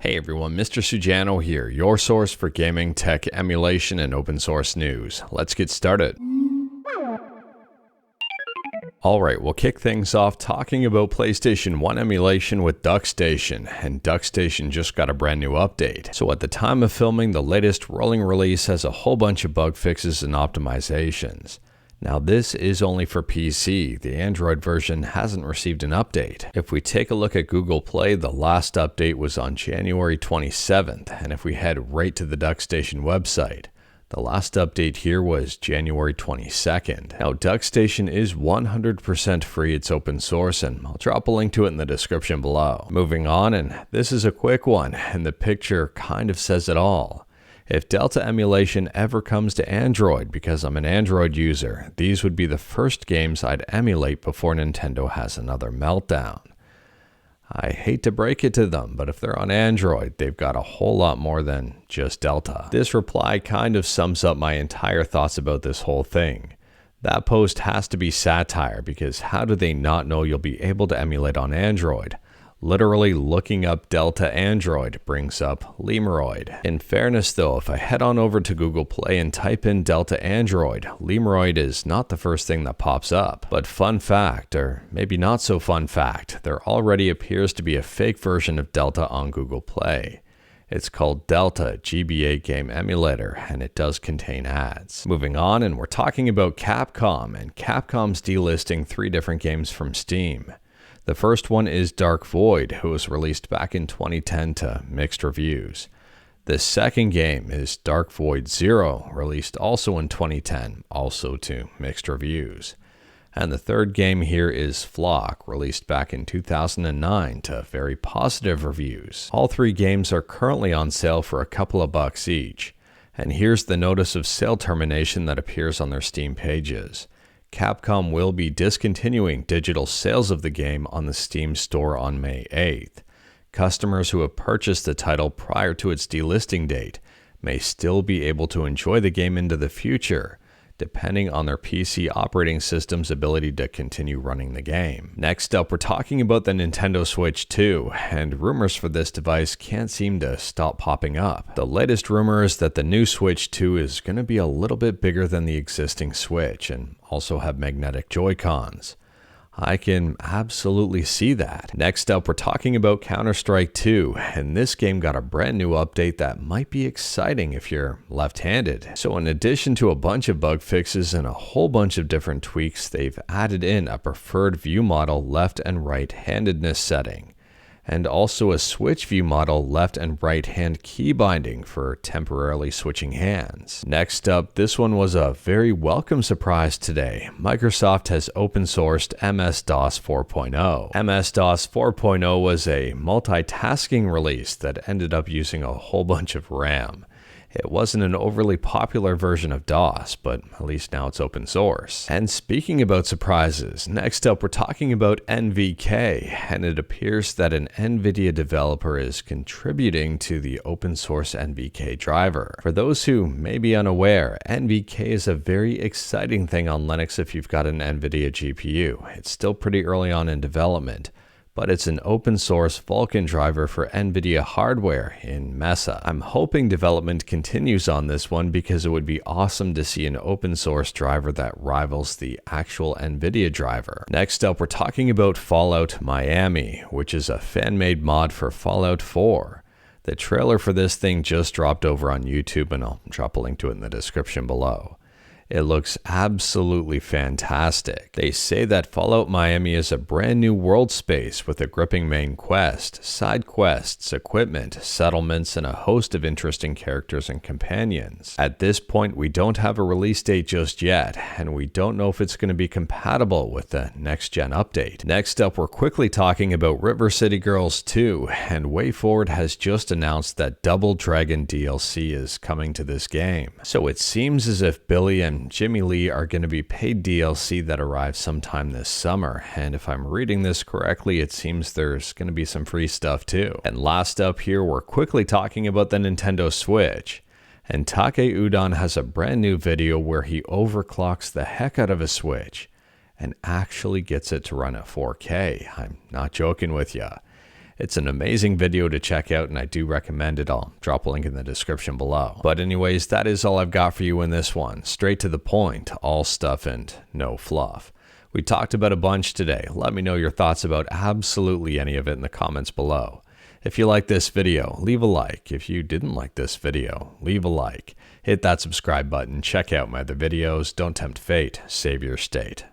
Hey everyone, Mr. Sujano here, your source for gaming, tech, emulation, and open source news. Let's get started. Alright, we'll kick things off talking about PlayStation 1 emulation with Duckstation, and Duckstation just got a brand new update. So at the time of filming, the latest rolling release has a whole bunch of bug fixes and optimizations. Now this is only for PC, the Android version hasn't received an update. If we take a look at Google Play, the last update was on January 27th, and if we head right to the Duckstation website, the last update here was January 22nd. Now Duckstation is 100% free, it's open source, and I'll drop a link to it in the description below. Moving on, and this is a quick one, and the picture kind of says it all. If Delta emulation ever comes to Android, because I'm an Android user, these would be the first games I'd emulate before Nintendo has another meltdown. I hate to break it to them, but if they're on Android, they've got a whole lot more than just Delta. This reply kind of sums up my entire thoughts about this whole thing. That post has to be satire, because how do they not know you'll be able to emulate on Android? Literally looking up Delta Android brings up Lemeroid. In fairness though, if I head on over to Google Play and type in Delta Android, Lemeroid is not the first thing that pops up. But fun fact, or maybe not so fun fact, there already appears to be a fake version of Delta on Google Play. It's called Delta GBA Game Emulator, and it does contain ads. Moving on, and we're talking about Capcom, and Capcom's delisting 3 different games from Steam. The first one is Dark Void, who was released back in 2010 to mixed reviews. The second game is Dark Void Zero, released also in 2010, also to mixed reviews. And the third game here is Flock, released back in 2009 to very positive reviews. All 3 games are currently on sale for a couple of bucks each. And here's the notice of sale termination that appears on their Steam pages. Capcom will be discontinuing digital sales of the game on the Steam store on May 8th. Customers who have purchased the title prior to its delisting date may still be able to enjoy the game into the future, depending on their PC operating system's ability to continue running the game. Next up, we're talking about the Nintendo Switch 2, and rumors for this device can't seem to stop popping up. The latest rumor is that the new Switch 2 is going to be a little bit bigger than the existing Switch, and also have magnetic Joycons. I can absolutely see that. Next up, we're talking about Counter-Strike 2, and this game got a brand new update that might be exciting if you're left-handed. So in addition to a bunch of bug fixes and a whole bunch of different tweaks, they've added in a preferred view model left and right-handedness setting, and also a switch view model left and right hand key binding for temporarily switching hands. Next up, this one was a very welcome surprise today. Microsoft has open sourced MS-DOS 4.0. MS-DOS 4.0 was a multitasking release that ended up using a whole bunch of RAM. It wasn't an overly popular version of DOS, but at least now it's open source. And speaking about surprises, next up we're talking about NVK, and it appears that an NVidia developer is contributing to the open source NVK driver. For those who may be unaware, NVK is a very exciting thing on Linux if you've got an NVIDIA GPU. It's still pretty early on in development, but it's an open source Vulkan driver for NVIDIA hardware in Mesa. I'm hoping development continues on this one because it would be awesome to see an open source driver that rivals the actual NVIDIA driver. Next up, we're talking about Fallout Miami, which is a fan-made mod for Fallout 4. The trailer for this thing just dropped over on YouTube, and I'll drop a link to it in the description below. It looks absolutely fantastic. They say that Fallout Miami is a brand new world space with a gripping main quest, side quests, equipment, settlements, and a host of interesting characters and companions. At this point, we don't have a release date just yet, and we don't know if it's going to be compatible with the next-gen update. Next up, we're quickly talking about River City Girls 2, and WayForward has just announced that Double Dragon DLC is coming to this game. So it seems as if Billy and Jimmy Lee are going to be paid DLC that arrives sometime this summer, and if I'm reading this correctly, it seems there's going to be some free stuff too. And last up here, we're quickly talking about the Nintendo Switch, and Take Udon has a brand new video where he overclocks the heck out of a Switch and actually gets it to run at 4K. I'm not joking with ya. It's an amazing video to check out and I do recommend it. I'll drop a link in the description below. But anyways, that is all I've got for you in this one. Straight to the point, all stuff and no fluff. We talked about a bunch today. Let me know your thoughts about absolutely any of it in the comments below. If you like this video, leave a like. If you didn't like this video, leave a like. Hit that subscribe button, check out my other videos. Don't tempt fate, save your state.